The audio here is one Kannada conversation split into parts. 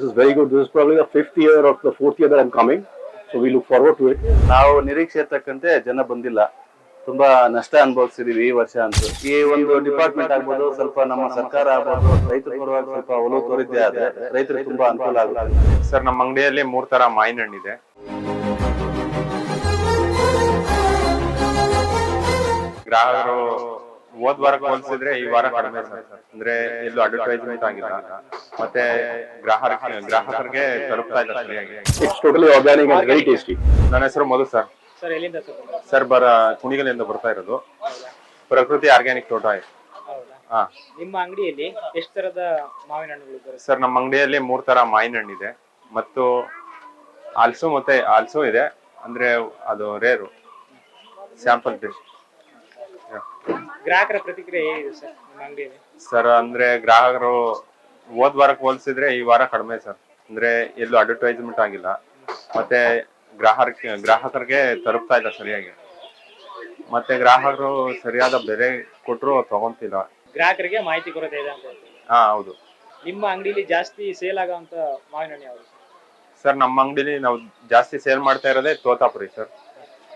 This is very good. This is probably the 5th year or the 4th year that I'm coming. So we look forward to it. ನಾವು ನಿರೀಕ್ಷೆ ತಕ್ಕಂತೆ ಜನ ಬಂದಿಲ್ಲ. ತುಂಬಾ ನಷ್ಟ ಅನುಭವಿಸಿದೀವಿ ಈ ವರ್ಷ ಅಂತೂ. ಈ ಒಂದು ಡಿಪಾರ್ಟ್ಮೆಂಟ್ ಆಗ್ಬೋದು, ಸ್ವಲ್ಪ ನಮ್ಮ ಸರ್ಕಾರ ಆಗ್ಬೋದು, ರೈತರ ಪರವಾಗಿ ಸ್ವಲ್ಪ ಒಲವು ತೋರಿದ್ದೇ ಆದ್ರೆ ರೈತರಿಗೆ ತುಂಬಾ ಅನುಕೂಲ ಆಗುತ್ತೆ. ಸರ್, ನಮ್ಮ ಅಂಗಡಿಯಲ್ಲಿ 3 ತರ ಮಾವಿನ ಹಣ್ಣಿದೆ. ಗ್ರಾಹಕರು ಹೋದ್ ವಾರಕ್ಕೆ ಹೋಲಿಸಿದ್ರೆ ಈ ವಾರ ಕಡಿಮೆ ಸರ್. ಅಂದ್ರೆ ಎಲ್ಲೂ ಅಡ್ವರ್ಟೈಸ್ಮೆಂಟ್ ಆಗಿಲ್ಲ, ಮತ್ತೆ ಗ್ರಾಹಕರಿಗೆ ತಲುಪ್ತಾ ಇಲ್ಲ ಸರಿಯಾಗಿ. It's totally organic and very tasty. ನನ್ನ ಹೆಸರು ಮಧು ಸರ್. ಸರ್, ಎಲ್ಲಿಂದ ಸರ್ ಕುಣಿಗಲಿಂದ ಬರ್ತಾ ಇರೋದು. ಪ್ರಕೃತಿ ಆರ್ಗ್ಯಾನಿಕ್ ತೋಟ. ಹಾ. ನಿಮ್ಮ ಅಂಗಡಿಯಲ್ಲಿ ಎಷ್ಟು ತರದ ಮಾವಿನ ಹಣ್ಣುಗಳು ಇದ್ದಾವೆ? ಸರ್, ನಮ್ಮ ಅಂಗಡಿಯಲ್ಲಿ 3 ತರ ಮಾವಿನ ಹಣ್ಣಿದೆ, ಮತ್ತು ಆಲ್ಸೋ ಇದೆ. ಅಂದ್ರೆ ಅದು ರೇರು ಸ್ಯಾಂಪಲ್ ಟೆಸ್ಟ್. ಗ್ರಾಹಕರ ಪ್ರತಿಕ್ರಿಯೆ ಹೇಗಿದೆ ಸರ್ ನಿಮ್ಮ ಅಂಗಡಿಯಲ್ಲಿ? ಸರ್, ಅಂದ್ರೆ ಗ್ರಾಹಕರು ಹೋದ್ ವಾರಕ್ಕೆ ಹೋಲಿಸಿದ್ರೆ ಈ ವಾರ ಕಡಿಮೆ ಸರ್. ಅಂದ್ರೆ ಎಲ್ಲೂ ಅಡ್ವರ್ಟೈಸ್ಮೆಂಟ್ ಆಗಿಲ್ಲ, ಮತ್ತೆ ಗ್ರಾಹಕರಿಗೆ ತಲುಪ್ತಾ ಇಲ್ಲ ಸರಿಯಾಗಿ. ಮತ್ತೆ ಗ್ರಾಹಕರು ಸರಿಯಾದ ಬೆಲೆ ಕೊಟ್ಟರು ತಗೊಂತಿಲ್ಲ. ಗ್ರಾಹಕರಿಗೆ ಮಾಹಿತಿ ಕೊರತೆ ಇದೆ ಅಂತ ಹೇಳ್ತೀವಿ. ಹಾ, ಹೌದು. ನಿಮ್ಮ ಅಂಗಡಿಯಲ್ಲಿ ಜಾಸ್ತಿ ಸೇಲ್ ಆಗೋಂತ ಮಾವಿನ ಹಣ್ಣು ಯಾವುದು ಸರ್? ನಮ್ಮ ಅಂಗಡಿಲಿ ನಾವು ಜಾಸ್ತಿ ಸೇಲ್ ಮಾಡ್ತಾ ಇರೋದೇ ತೋತಾಪುರಿ ಸರ್.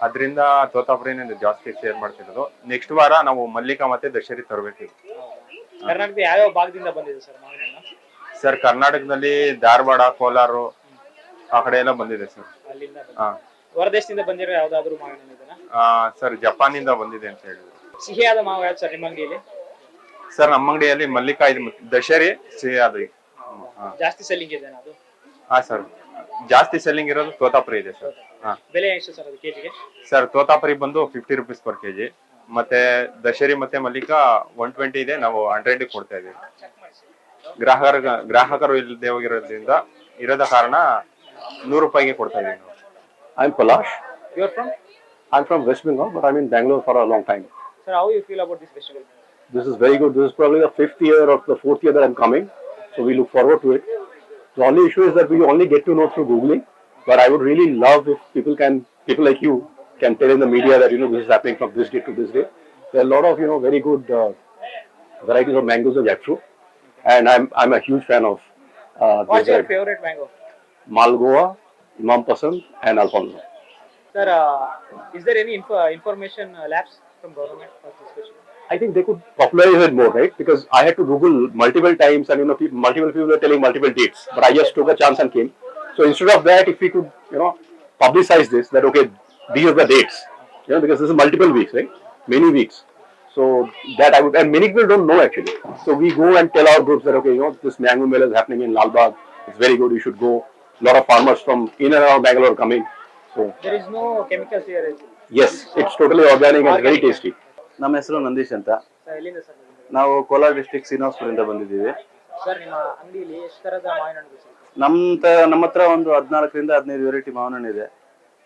ಅದರಿಂದ ತೋತಾಪುರಿನೇ ಜಾಸ್ತಿ ಸೇಲ್ ಮಾಡ್ತಿರೋದು. ನೆಕ್ಸ್ಟ್ ವಾರ ನಾವು ಮಲ್ಲಿಕಾ ಮತ್ತೆ ದಶರಿ ತರಬೇಕು. ಕರ್ನಾಟಕದ ಯಾವ್ಯಾವ ಭಾಗದಿಂದ ಬಂದಿದೆ ಸರ್ ಮಾವಿನ ಹಣ್ಣು? ಸರ್, ಕರ್ನಾಟಕದಲ್ಲಿ ಧಾರವಾಡ, ಕೋಲಾರ ಆ ಕಡೆ ಎಲ್ಲ ಬಂದಿದೆ ಸರ್. ಅಲ್ಲಿಂದ ಹಾ. ಹೊರದೇಶದಿಂದ ಬಂದಿರೋ ಯಾವ್ದಾದ್ರು ಮಾವಿನ ಹಣ್ಣು ಇದೆನಾ? ಸರ್, ಜಪಾನಿಂದ ಬಂದಿದೆ ಅಂತ ಹೇಳಿದ್ರು. ಸಿಹಿಯಾದ ಮಾವು ಯಾವ್ದು ಸರ್ ನಿಮ್ಮ ಅಂಗಡಿಯಲ್ಲಿ? ಸರ್, ನಮ್ಮ ಅಂಗಡಿಯಲ್ಲಿ ಮಲ್ಲಿಕಾ ಇದೆ, ದಶರಿ ಸಿಹಿಯಾದ. ಜಾಸ್ತಿ ಸೆಲ್ಲಿಂಗ್ ಇದೆ ಅದು? ಹಾ ಸರ್, ಜಾಸ್ತಿ ಸೆಲ್ಲಿಂಗ್ ಇರೋದು ತೋತಾಪುರಿ ಇದೆ ಸರ್. ಹಾ. ಬೆಲೆ ಎಷ್ಟು ಸರ್ ಅದು ಕೆಜಿಗೆ? ಸರ್, ತೋತಾಪುರಿ ಬಂದು 50 rupees per kg, ಮತ್ತೆ ದಶರಿ ಮತ್ತೆ ಮಲ್ಲಿಕಾ 120 ಇದೆ. ನಾವು 100 ಕೊಡ್ತಾ ಇದೀವಿ. ಗ್ರಾಹಕರು ಇಲ್ಲದೆ ಹೋಗಿರೋದ್ರಿಂದ ಇರೋದ ಕಾರಣ 100 ರೂಪಾಯಿಗೆ ಕೊಡ್ತಾ ಇದೀವಿ ನಾವು. I'm Palash. You are from? I'm from West Bengal, but I'm in Bangalore for a long time. Sir, how you feel about this festival? This is very good. This is probably the 5th year or the 4th year that I'm coming. So we look forward to it. The only issue is that we only get to know through Googling. But I would really love if people like you can tell in the media that, this is happening from this date to this date. There are a lot of, very good varieties of mangoes and jackfruit. And I'm a huge fan of What's your favorite mango? Malgoa, Imam Pasand and Alfonso. Sir, is there any information labs from government for this festival? I think they could popularize it more, right? Because I had to Google multiple times and, multiple people were telling multiple dates. But I just took a chance and came. So instead of that, if we could, publicize this, that okay, these are the dates, because this is multiple weeks, right? Many weeks. So that I would, and many people don't know actually. So we go and tell our groups that okay, this mango mela is happening in Lalbagh. It's very good. You should go. A lot of farmers from in and around Bangalore are coming. So there is no chemicals here. Yes, it's totally organic and very tasty. ನಮ್ಮ ಹೆಸರು ನಂದೀಶ್ ಅಂತ. ಸರ್, ಎಲ್ಲಿಂದ ಸರ್? ನಾವು ಕೋಲಾರ ಡಿಸ್ಟ್ರಿಕ್ಟ್ ಶ್ರೀನಿವಾಸಪುರದಿಂದ ಬಂದಿದ್ದೀವಿ. ಸರ್, ನಿಮ್ಮ ಅಂಗಡಿಯಲ್ಲಿ ಎಷ್ಟು ತರದ ಮಾವಿನ ಹಣ್ಣು ಸಿಗುತ್ತೆ? ನಮ್ಮ ಹತ್ರ ಒಂದು 14 ರಿಂದ 15 ವೆರೈಟಿ ಮಾವಿನ ಹಣ್ಣು ಇದೆ.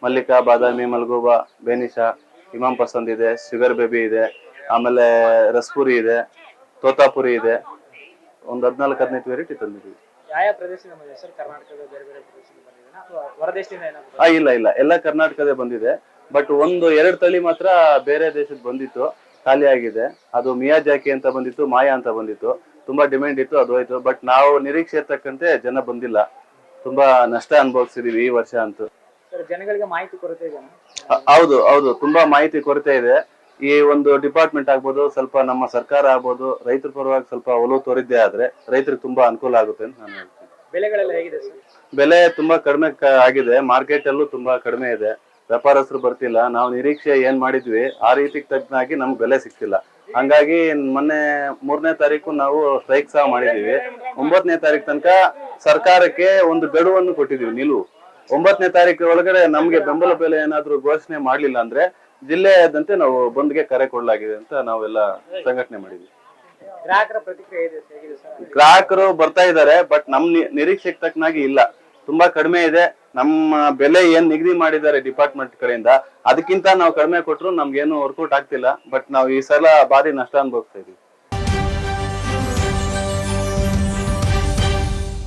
ಮಲ್ಲಿಕಾ, ಬಾದಾಮಿ, ಮಲ್ಗೋಬಾ, ಬೇನಿಶಾ, ಇಮಾಮ್ ಪಸಂದ್ ಇದೆ, ಶುಗರ್ ಬೇಬಿ ಇದೆ, ಆಮೇಲೆ ರಸ್ಪುರಿ ಇದೆ, ತೋತಾಪುರಿ ಇದೆ. ಒಂದು 14-15 ವೆರೈಟಿ ತಂದಿದ್ದೀವಿ. ಯಾವ ಪ್ರದೇಶದಿಂದ ಬಂದಿದೆ ಸರ್? ಕರ್ನಾಟಕದ ಬೇರೆ ಬೇರೆ ಪ್ರದೇಶದಿಂದ ಬಂದಿದೆನಾ ಅಥವಾ ಹೊರದೇಶದಿಂದ ಏನಾದ್ರು? ಇಲ್ಲ, ಎಲ್ಲ ಕರ್ನಾಟಕದೇ ಬಂದಿದೆ. ಬಟ್ 1-2 ತಳಿ ಮಾತ್ರ ಬೇರೆ ದೇಶದ ಬಂದಿತ್ತು, ಖಾಲಿ ಆಗಿದೆ. ಅದು ಮಿಯಾಜಾಕಿ ಅಂತ ಬಂದಿತ್ತು, ಮಾಯಾ ಅಂತ ಬಂದಿತ್ತು. ತುಂಬಾ ಡಿಮ್ಯಾಂಡ್ ಇತ್ತು, ಅದು ಹೋಯ್ತು. ಬಟ್ ನಾವು ನಿರೀಕ್ಷೆ ತಕ್ಕಂತೆ ಜನ ಬಂದಿಲ್ಲ. ತುಂಬಾ ನಷ್ಟ ಅನುಭವಿಸಿದೀವಿ ಈ ವರ್ಷ ಅಂತೂ. ಸರ್, ಜನಗಳಿಗೆ ಮಾಹಿತಿ ಕೊರತೆ ಇದೆ? ಹೌದು, ತುಂಬಾ ಮಾಹಿತಿ ಕೊರತೆ ಇದೆ. ಈ ಒಂದು ಡಿಪಾರ್ಟ್ಮೆಂಟ್ ಆಗ್ಬೋದು, ಸ್ವಲ್ಪ ನಮ್ಮ ಸರ್ಕಾರ ಆಗ್ಬೋದು, ರೈತರ ಪರವಾಗಿ ಸ್ವಲ್ಪ ಒಲವು ತೋರಿದ್ದೇ ಆದ್ರೆ ರೈತರಿಗೆ ತುಂಬಾ ಅನುಕೂಲ ಆಗುತ್ತೆ ಅಂತ ನಾನು ಹೇಳ್ತೀನಿ. ಬೆಲೆಗಳೆಲ್ಲ ಹೇಗಿದೆ ಸರ್? ಬೆಲೆ ತುಂಬಾ ಕಡಿಮೆ ಆಗಿದೆ. ಮಾರ್ಕೆಟ್ ಅಲ್ಲೂ ತುಂಬಾ ಕಡಿಮೆ ಇದೆ. ವ್ಯಾಪಾರಸ್ಥರು ಬರ್ತಿಲ್ಲ. ನಾವು ನಿರೀಕ್ಷೆ ಏನ್ ಮಾಡಿದ್ವಿ ಆ ರೀತಿ ತಕ್ಕನಾಗಿ ನಮ್ಗೆ ಬೆಲೆ ಸಿಗ್ತಿಲ್ಲ. ಹಂಗಾಗಿ ಮೊನ್ನೆ 3ನೇ ತಾರೀಕು ನಾವು ಸ್ಟ್ರೈಕ್ ಸಹ ಮಾಡಿದೀವಿ. 9ನೇ ತಾರೀಕು ತನಕ ಸರ್ಕಾರಕ್ಕೆ ಒಂದು ಗಡುವನ್ನು ಕೊಟ್ಟಿದೀವಿ, ನಿಲುವು. 9ನೇ ತಾರೀಕು ಒಳಗಡೆ ನಮ್ಗೆ ಬೆಂಬಲ ಬೆಲೆ ಏನಾದ್ರು ಘೋಷಣೆ ಮಾಡ್ಲಿಲ್ಲ ಅಂದ್ರೆ ಜಿಲ್ಲೆಯಾದಂತೆ ನಾವು ಬಂದ್ಗೆ ಕರೆ ಕೊಡಲಾಗಿದೆ ಅಂತ ನಾವೆಲ್ಲ ಸಂಘಟನೆ ಮಾಡಿದ್ವಿ. ಗ್ರಾಹಕರ ಪ್ರತಿಕ್ರಿಯೆ ಹೇಗಿದೆ ಸರ್? ಗ್ರಾಹಕರು ಬರ್ತಾ ಇದಾರೆ, ಬಟ್ ನಮ್ ನಿರೀಕ್ಷೆಗೆ ತಕ್ಕನಾಗಿ ಇಲ್ಲ. ತುಂಬಾ ಕಡಿಮೆ ಇದೆ. ನಮ್ಮ ಬೆಲೆ ಏನ್ ನಿಗದಿ ಮಾಡಿದ್ದಾರೆ ಡಿಪಾರ್ಟ್ಮೆಂಟ್ ಕಡೆಯಿಂದ, ಅದಕ್ಕಿಂತ ನಾವು ಕಡಿಮೆ ಕೊಟ್ರು ನಮ್ಗೇನು ವರ್ಕೌಟ್ ಆಗ್ತಿಲ್ಲ. ಬಟ್ ನಾವು ಈ ಸಲ ಭಾರಿ ನಷ್ಟ ಅನುಭವಿಸ್ತಾ ಇದೀವಿ.